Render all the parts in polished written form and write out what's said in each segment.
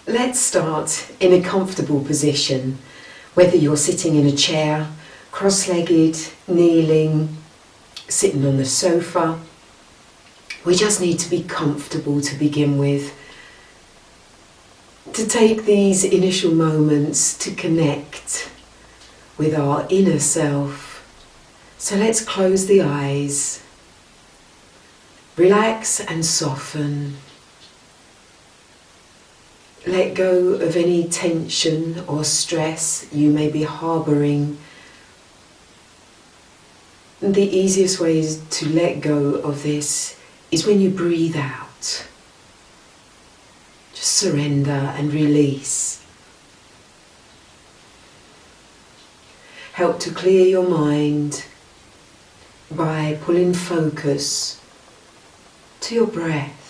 let's start in a comfortable position, whether you're sitting in a chair, cross-legged, kneeling, sitting on the sofa. We just need to be comfortable to begin with, to take these initial moments to connect with our inner self. So let's close the eyes, relax and soften. Let go of any tension or stress you may be harbouring. The easiest way to let go of this is when you breathe out. Just surrender and release. Help to clear your mind by pulling focus to your breath.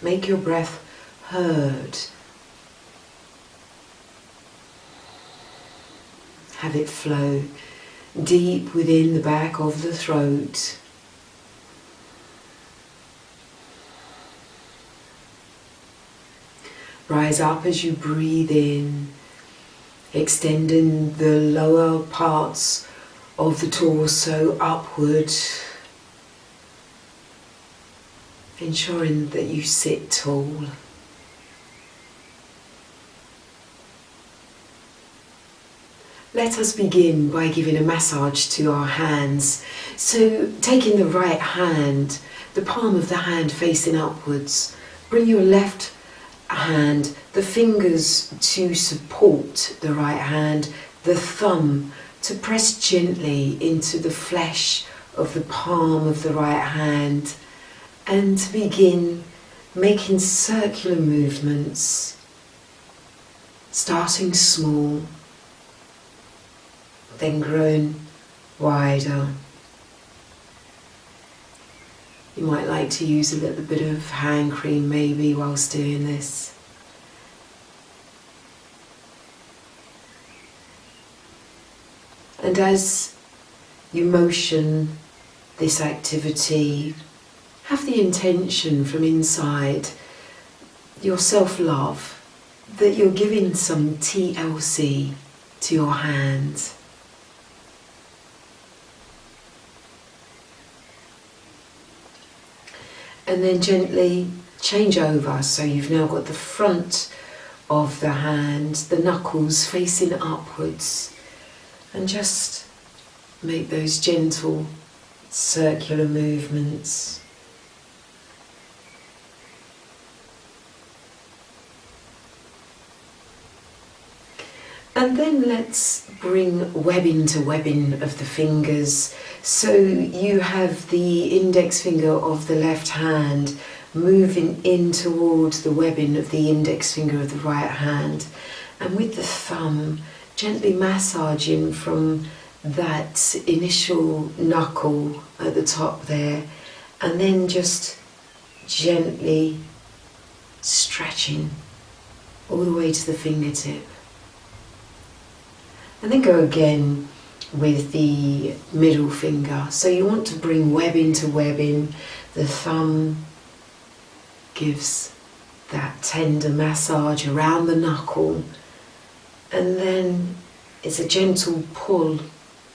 Make your breath heard. Have it flow deep within the back of the throat. Rise up as you breathe in, extending the lower parts of the torso upward, ensuring that you sit tall. Let us begin by giving a massage to our hands. So taking the right hand, the palm of the hand facing upwards, bring your left hand, the fingers to support the right hand, the thumb to press gently into the flesh of the palm of the right hand, and to begin making circular movements, starting small, then growing wider. You might like to use a little bit of hand cream maybe whilst doing this. And as you motion this activity, have the intention from inside your self-love that you're giving some TLC to your hands. And then gently change over, so you've now got the front of the hand, the knuckles facing upwards, and just make those gentle circular movements. And then let's bring webbing to webbing of the fingers. So you have the index finger of the left hand moving in towards the webbing of the index finger of the right hand. And with the thumb, gently massaging from that initial knuckle at the top there. And then just gently stretching all the way to the fingertip. And then go again with the middle finger. So you want to bring webbing to webbing. The thumb gives that tender massage around the knuckle. And then it's a gentle pull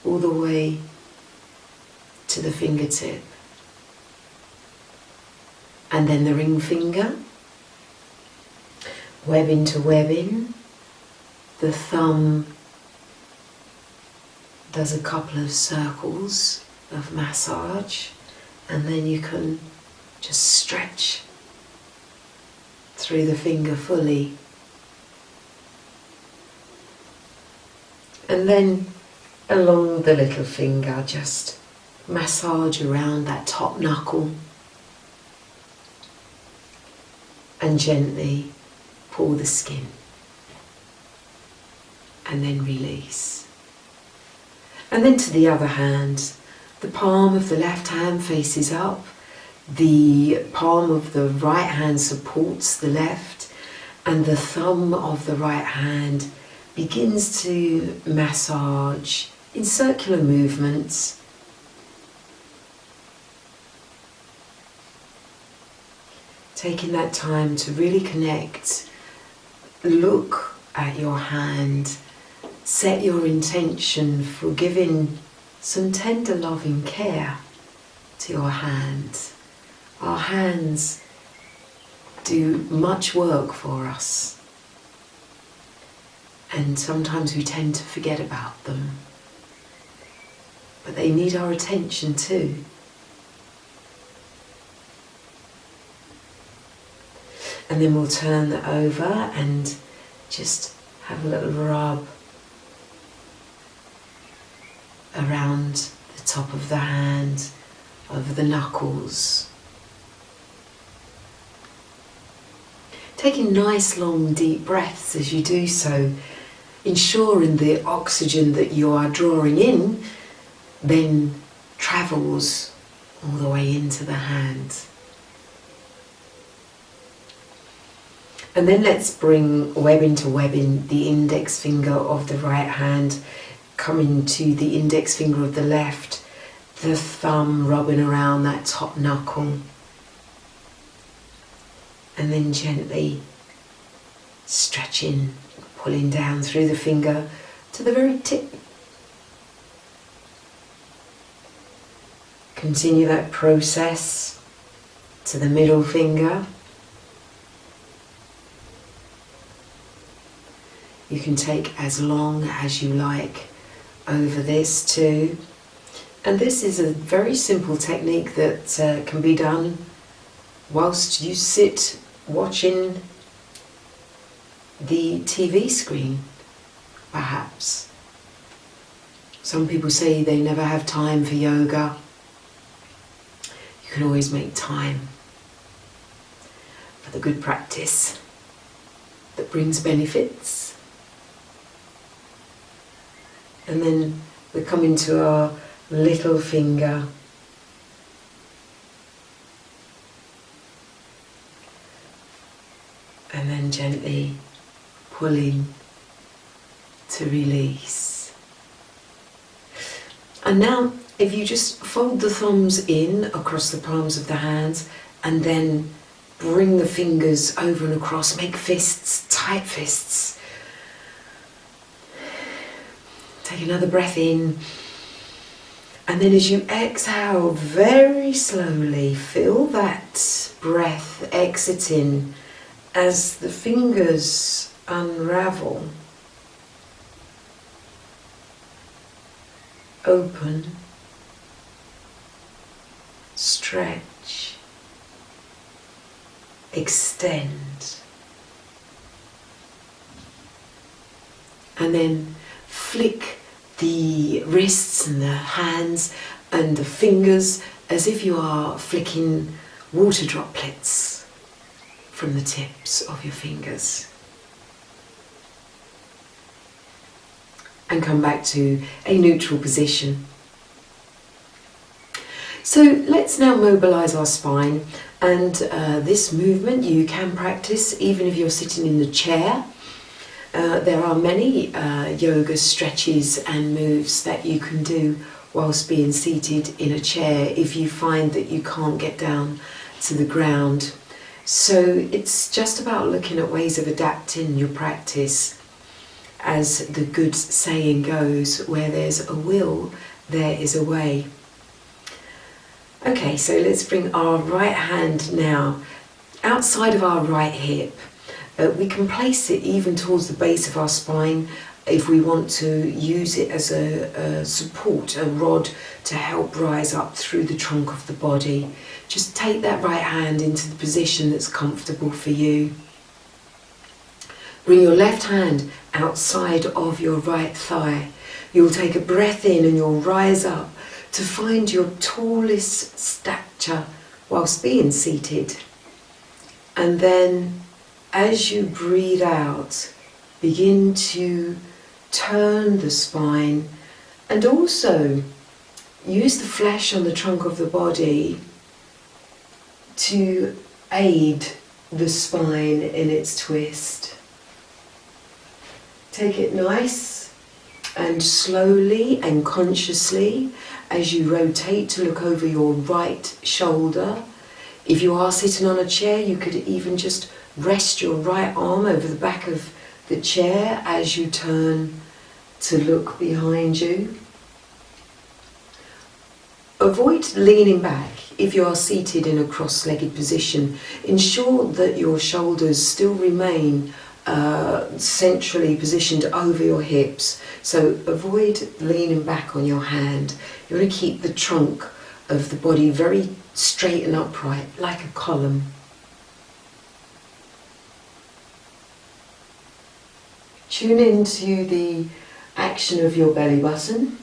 all the way to the fingertip. And then the ring finger. Webbing to webbing. The thumb does a couple of circles of massage, and then you can just stretch through the finger fully. And then along the little finger, just massage around that top knuckle and gently pull the skin and then release. And then to the other hand, the palm of the left hand faces up, the palm of the right hand supports the left, and the thumb of the right hand begins to massage in circular movements Taking that time to really connect, look at your hand, set your intention for giving some tender loving care to your hands. Our hands do much work for us, and sometimes we tend to forget about them, but they need our attention too. And then we'll turn that over and just have a little rub around the top of the hand, over the knuckles. Taking nice long deep breaths as you do so, ensuring the oxygen that you are drawing in then travels all the way into the hand. And then let's bring webbing to webbing, the index finger of the right hand coming to the index finger of the left, the thumb rubbing around that top knuckle, and then gently stretching, pulling down through the finger to the very tip. Continue that process to the middle finger. You can take as long as you like over this too. And this is a very simple technique that can be done whilst you sit watching the TV screen, perhaps. Some people say they never have time for yoga. You can always make time for the good practice that brings benefits. And then we come into our little finger. And then gently pulling to release. And now if you just fold the thumbs in across the palms of the hands and then bring the fingers over and across, make fists, tight fists. Take another breath in. And then as you exhale very slowly, feel that breath exiting as the fingers unravel. Open, stretch, extend, and then flick the wrists and the hands and the fingers as if you are flicking water droplets from the tips of your fingers. And come back to a neutral position. So let's now mobilize our spine, and this movement you can practice even if you're sitting in the chair. There are many yoga stretches and moves that you can do whilst being seated in a chair if you find that you can't get down to the ground. So it's just about looking at ways of adapting your practice. As the good saying goes, where there's a will, there is a way. Okay, so let's bring our right hand now outside of our right hip. We can place it even towards the base of our spine if we want to use it as a support, a rod to help rise up through the trunk of the body. Just take that right hand into the position that's comfortable for you. Bring your left hand outside of your right thigh. You'll take a breath in and you'll rise up to find your tallest stature whilst being seated. And then as you breathe out, begin to turn the spine and also use the flesh on the trunk of the body to aid the spine in its twist. Take it nice and slowly and consciously as you rotate to look over your right shoulder. If you are sitting on a chair, you could even just rest your right arm over the back of the chair as you turn to look behind you. Avoid leaning back if you are seated in a cross-legged position. Ensure that your shoulders still remain centrally positioned over your hips. So avoid leaning back on your hand. You want to keep the trunk of the body very straight and upright, like a column. Tune into the action of your belly button.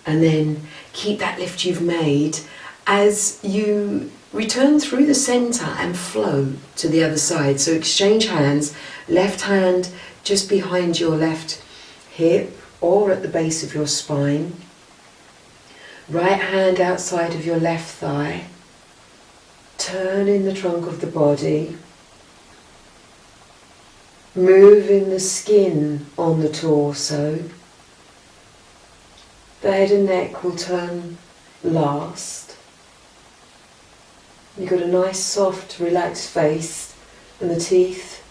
And then keep that lift you've made as you return through the centre and flow to the other side. So exchange hands, left hand just behind your left hip or at the base of your spine. Right hand outside of your left thigh. Turning the trunk of the body. Moving the skin on the torso. The head and neck will turn last. You've got a nice, soft, relaxed face, and the teeth,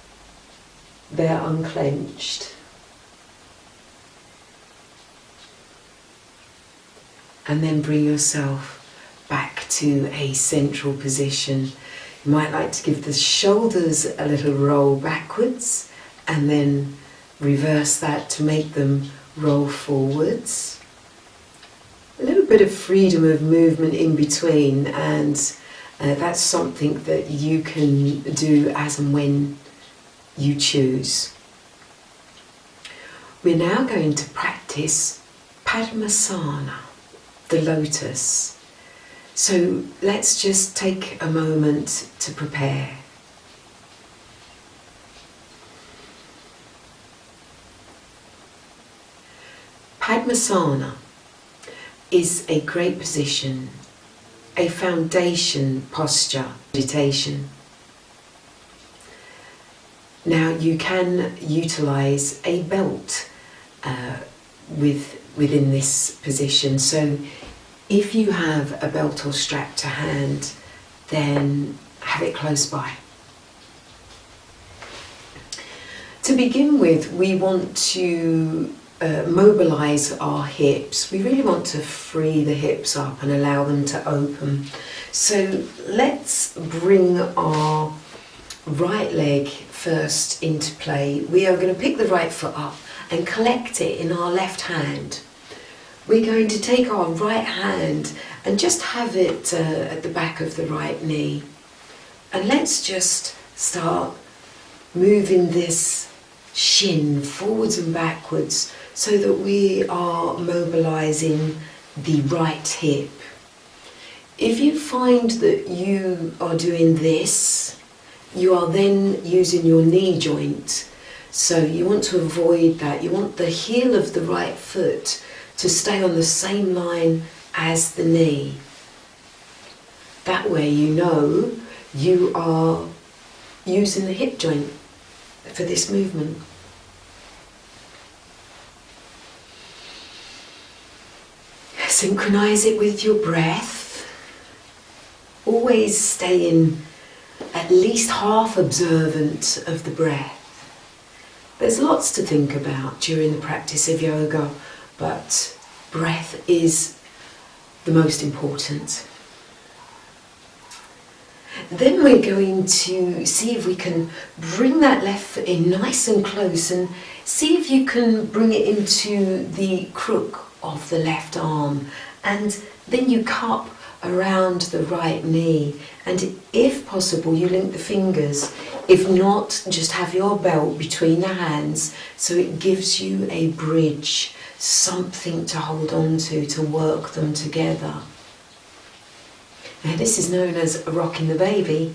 they're unclenched. And then bring yourself back to a central position. You might like to give the shoulders a little roll backwards, and then reverse that to make them roll forwards. A little bit of freedom of movement in between, and that's something that you can do as and when you choose. We're now going to practice Padmasana, the Lotus. So let's just take a moment to prepare. Padmasana is a great position, a foundation posture, meditation. Now you can utilize a belt within this position. So if you have a belt or strap to hand, then have it close by. To begin with, we want to mobilize our hips. We really want to free the hips up and allow them to open. So let's bring our right leg first into play. We are going to pick the right foot up and collect it in our left hand. We're going to take our right hand and just have it at the back of the right knee. And let's just start moving this shin forwards and backwards so that we are mobilizing the right hip. If you find that you are doing this, you are then using your knee joint. So you want to avoid that. You want the heel of the right foot to stay on the same line as the knee. That way you know you are using the hip joint for this movement. Synchronize it with your breath. Always staying at least half observant of the breath. There's lots to think about during the practice of yoga, but breath is the most important. Then we're going to see if we can bring that left foot in nice and close, and see if you can bring it into the crook of the left arm, and then you cup around the right knee, and if possible you link the fingers. If not, just have your belt between the hands so it gives you a bridge, something to hold on to work them together. Now this is known as rocking the baby.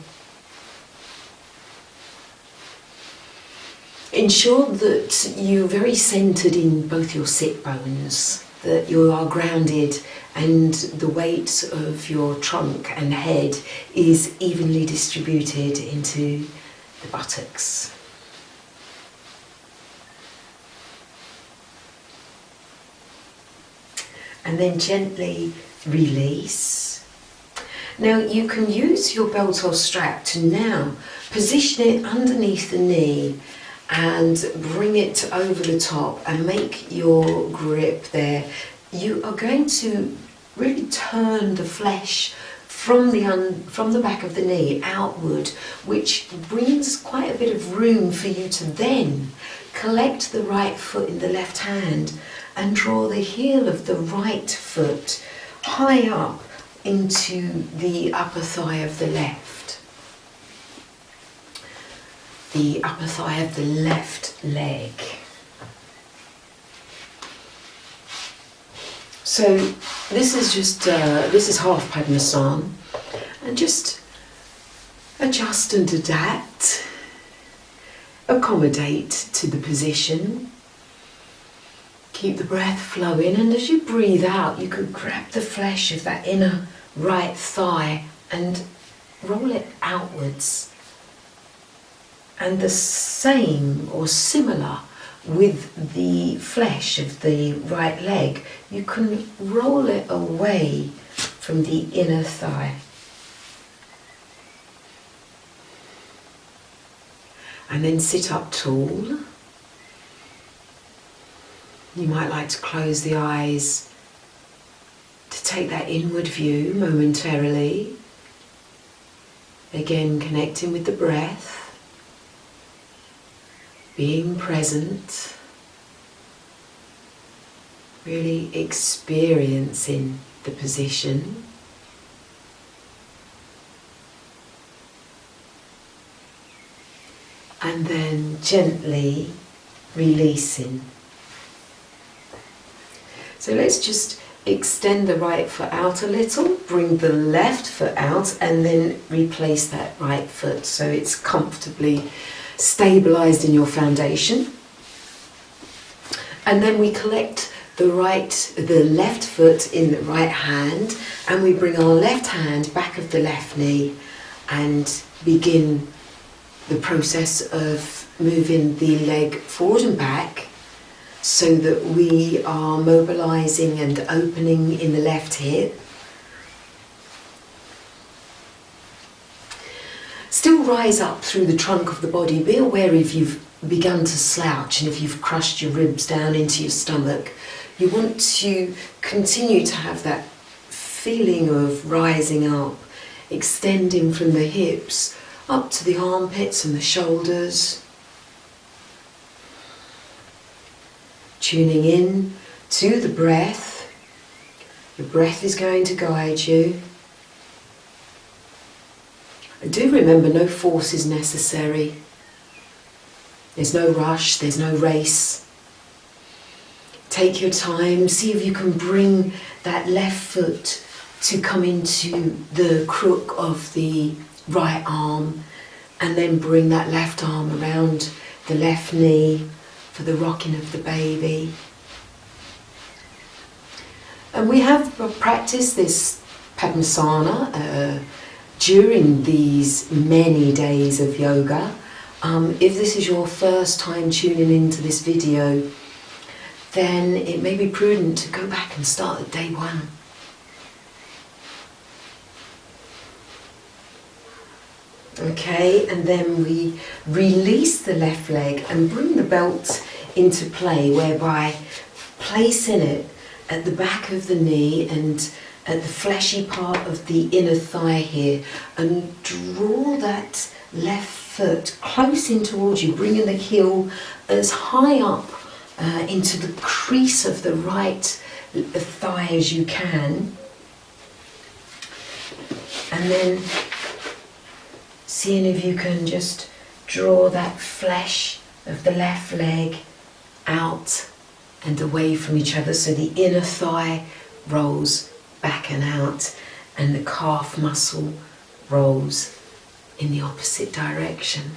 Ensure that you're very centered in both your sit bones, that you are grounded and the weight of your trunk and head is evenly distributed into the buttocks. And then gently release. Now you can use your belt or strap to now position it underneath the knee and bring it over the top and make your grip there. You are going to really turn the flesh from the back of the knee outward, which brings quite a bit of room for you to then collect the right foot in the left hand and draw the heel of the right foot high up into the upper thigh of the left. The upper thigh of the left leg. So this is just, this is half Padmasana, and just adjust and adapt, accommodate to the position. Keep the breath flowing, and as you breathe out, you can grab the flesh of that inner right thigh and roll it outwards. And the same or similar with the flesh of the right leg, you can roll it away from the inner thigh. And then sit up tall. You might like to close the eyes to take that inward view momentarily. Again, connecting with the breath. Being present, really experiencing the position. And then gently releasing. So let's just extend the right foot out a little, bring the left foot out, and then replace that right foot so it's comfortably stabilized in your foundation. And then we collect the left foot in the right hand, and we bring our left hand back of the left knee and begin the process of moving the leg forward and back so that we are mobilizing and opening in the left hip. Still rise up through the trunk of the body. Be aware if you've begun to slouch and if you've crushed your ribs down into your stomach. You want to continue to have that feeling of rising up, extending from the hips up to the armpits and the shoulders. Tuning in to the breath. The breath is going to guide you. Do remember, no force is necessary. There's no rush, there's no race. Take your time, see if you can bring that left foot to come into the crook of the right arm, and then bring that left arm around the left knee for the rocking of the baby. And we have practiced this Padmasana during these many days of yoga. If this is your first time tuning into this video, then it may be prudent to go back and start at day one. Okay, and then we release the left leg and bring the belt into play, whereby placing it at the back of the knee and at the fleshy part of the inner thigh here, and draw that left foot close in towards you, bringing the heel as high up into the crease of the right thigh as you can, and then seeing if you can just draw that flesh of the left leg out and away from each other, so the inner thigh rolls back and out and the calf muscle rolls in the opposite direction.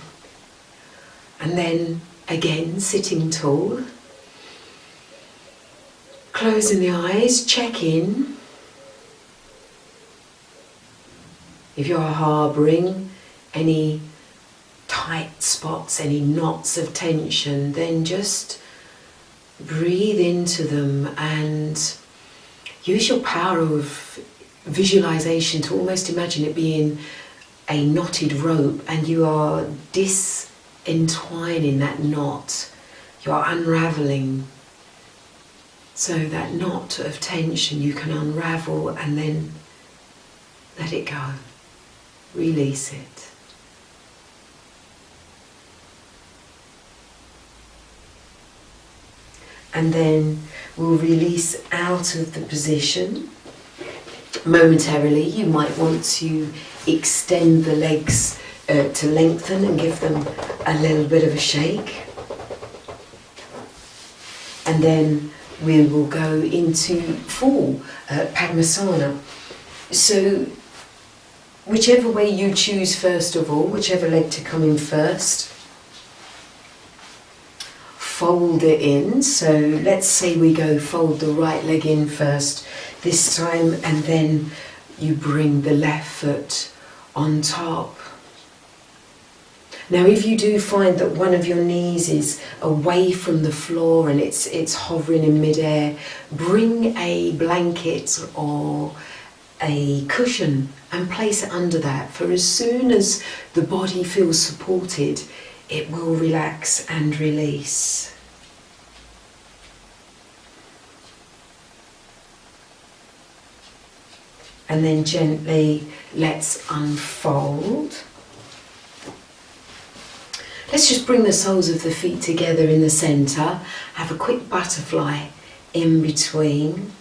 And then again, sitting tall, closing the eyes, check in. If you're harbouring any tight spots, any knots of tension, then just breathe into them and use your power of visualization to almost imagine it being a knotted rope, and you are disentwining that knot. You are unraveling. So that knot of tension you can unravel and then let it go. Release it. And then we'll release out of the position. Momentarily, you might want to extend the legs to lengthen and give them a little bit of a shake. And then we will go into full Padmasana. So whichever way you choose first of all, whichever leg to come in first, fold it in. So let's say we go fold the right leg in first this time, and then you bring the left foot on top. Now if you do find that one of your knees is away from the floor and it's hovering in midair, bring a blanket or a cushion and place it under that. For as soon as the body feels supported, it will relax and release. And then gently let's unfold. Let's just bring the soles of the feet together in the centre. Have a quick butterfly in between.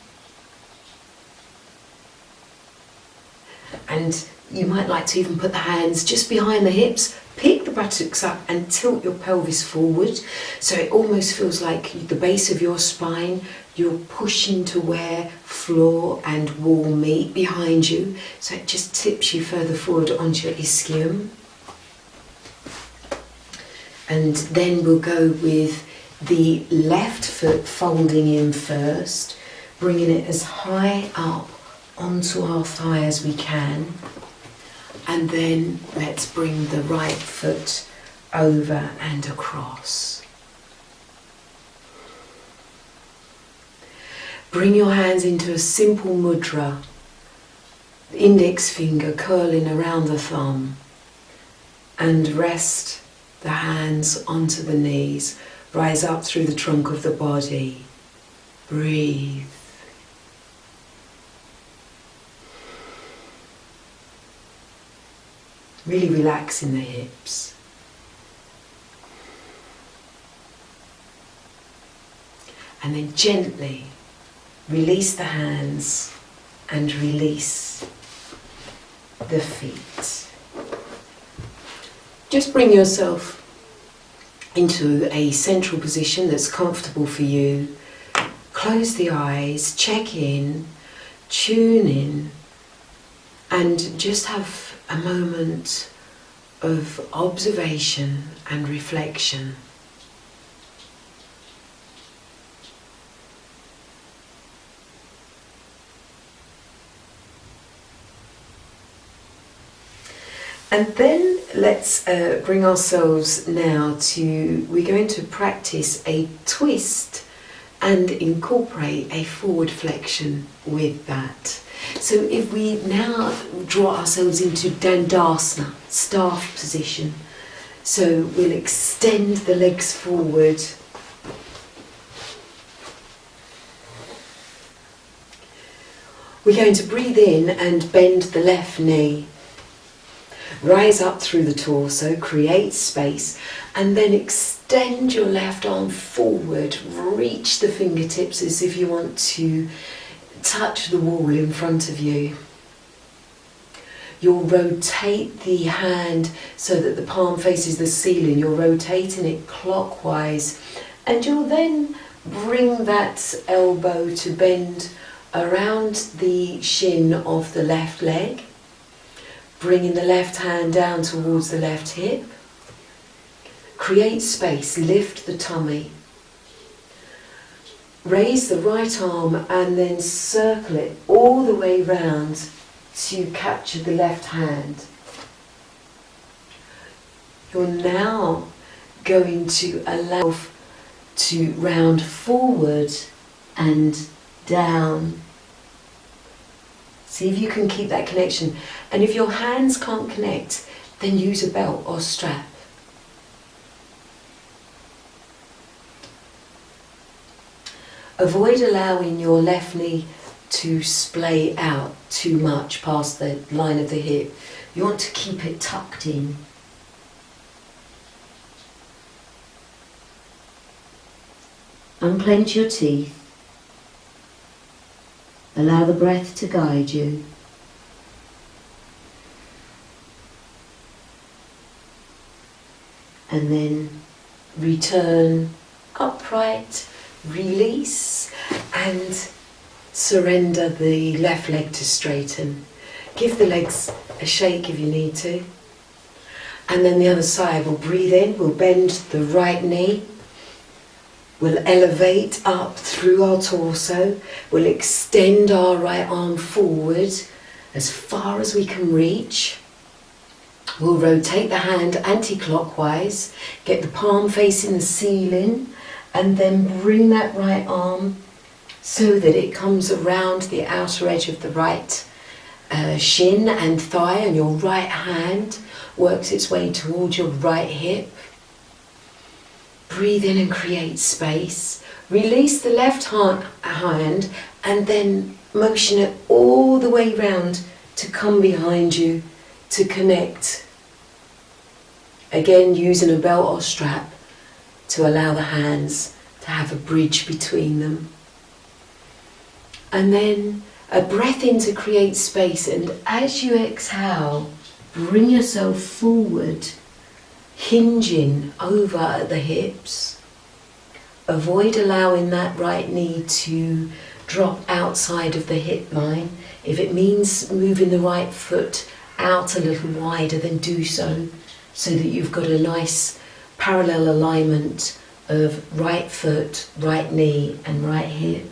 And you might like to even put the hands just behind the hips, pick the buttocks up and tilt your pelvis forward. So it almost feels like the base of your spine, you're pushing to where floor and wall meet behind you. So it just tips you further forward onto your ischium. And then we'll go with the left foot folding in first, bringing it as high up onto our thigh as we can. And then let's bring the right foot over and across. Bring your hands into a simple mudra, the index finger curling around the thumb, and rest the hands onto the knees. Rise up through the trunk of the body. Breathe. Really relax in the hips. And then gently release the hands and release the feet. Just bring yourself into a central position that's comfortable for you. Close the eyes, check in, tune in, and just have a moment of observation and reflection. And then let's bring ourselves now to, we're going to practice a twist and incorporate a forward flexion with that. So if we now draw ourselves into Dandasana, staff position, so we'll extend the legs forward. We're going to breathe in and bend the left knee. Rise up through the torso, create space, and then extend your left arm forward. Reach the fingertips as if you want to touch the wall in front of you. You'll rotate the hand so that the palm faces the ceiling. You're rotating it clockwise, and you'll then bring that elbow to bend around the shin of the left leg. Bringing the left hand down towards the left hip. Create space, lift the tummy. Raise the right arm and then circle it all the way round to capture the left hand. You're now going to allow to round forward and down See if you can keep that connection. And if your hands can't connect, then use a belt or strap. Avoid allowing your left knee to splay out too much past the line of the hip. You want to keep it tucked in. Unclench your teeth. Allow the breath to guide you. And then return upright, release, and surrender the left leg to straighten. Give the legs a shake if you need to. And then the other side, we'll breathe in, we'll bend the right knee. We'll elevate up through our torso. We'll extend our right arm forward as far as we can reach. We'll rotate the hand anti-clockwise, get the palm facing the ceiling, and then bring that right arm so that it comes around the outer edge of the right shin and thigh, and your right hand works its way towards your right hip. Breathe in and create space. Release the left hand and then motion it all the way round to come behind you to connect. Again, using a belt or strap to allow the hands to have a bridge between them. And then a breath in to create space, and as you exhale, bring yourself forward, hinging over at the hips. Avoid allowing that right knee to drop outside of the hip line. If it means moving the right foot out a little wider, then do so that you've got a nice parallel alignment of right foot, right knee and right hip.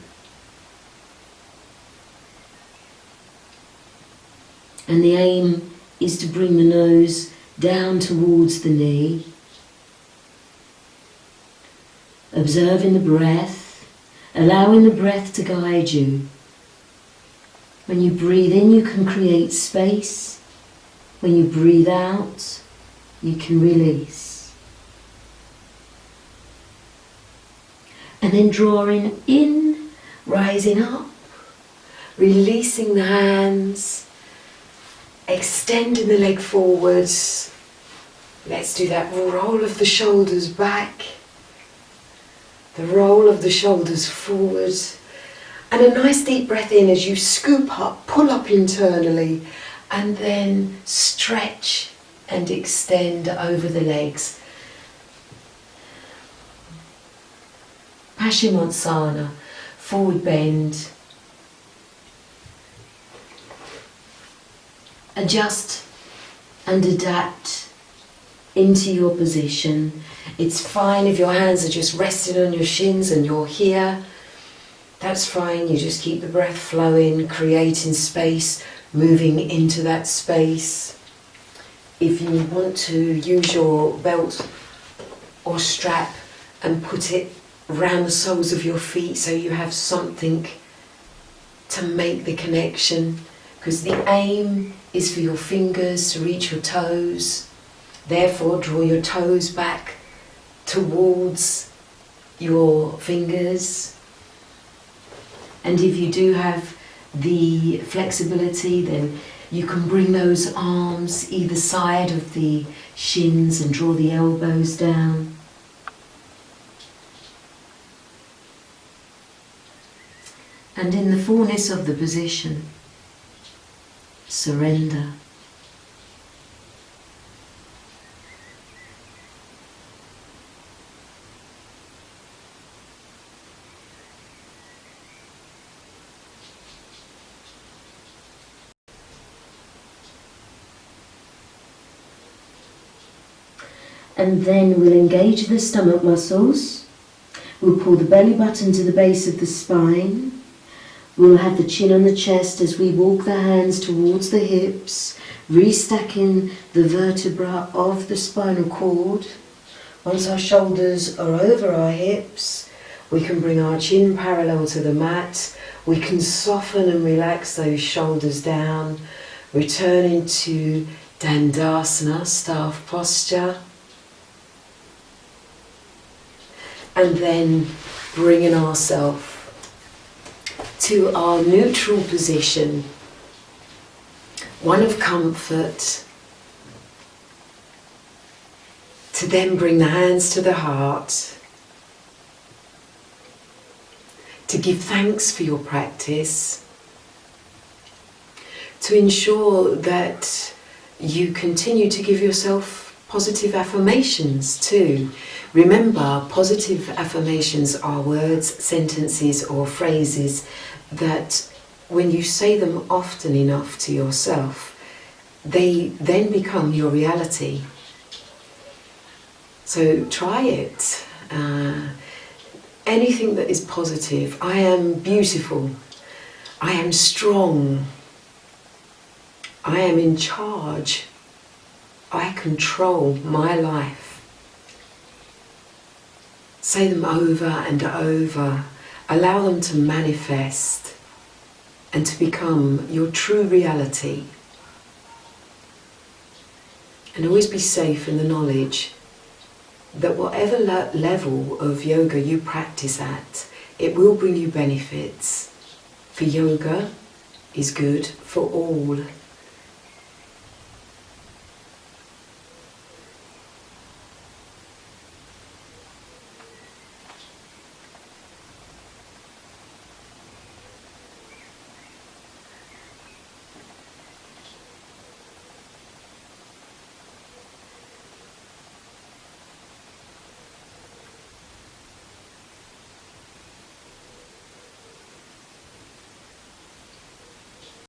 And the aim is to bring the nose down towards the knee, observing the breath, allowing the breath to guide you. When you breathe in, you can create space. When you breathe out, you can release. And then drawing in, rising up, releasing the hands, extending the leg forwards. Let's do that roll of the shoulders back, the roll of the shoulders forward, and a nice deep breath in as you scoop up, pull up internally, and then stretch and extend over the legs. Padmasana, forward bend. Adjust and adapt into your position. It's fine if your hands are just resting on your shins and you're here. That's fine. You just keep the breath flowing, creating space, moving into that space. If you want to use your belt or strap and put it around the soles of your feet so you have something to make the connection, because the aim is for your fingers to reach your toes. Therefore, draw your toes back towards your fingers. And if you do have the flexibility, then you can bring those arms either side of the shins and draw the elbows down. And in the fullness of the position, surrender. And then we'll engage the stomach muscles. We'll pull the belly button to the base of the spine. We'll have the chin on the chest as we walk the hands towards the hips, restacking the vertebra of the spinal cord. Once our shoulders are over our hips, we can bring our chin parallel to the mat. We can soften and relax those shoulders down, returning to Dandasana, staff posture. And then bringing ourselves to our neutral position, one of comfort, to then bring the hands to the heart, to give thanks for your practice, to ensure that you continue to give yourself positive affirmations too. Remember, positive affirmations are words, sentences or phrases that when you say them often enough to yourself, they then become your reality. So try it. Anything that is positive. I am beautiful. I am strong. I am in charge. I control my life. Say them over and over. Allow them to manifest and to become your true reality. And always be safe in the knowledge that whatever level of yoga you practice at, it will bring you benefits. For yoga is good for all.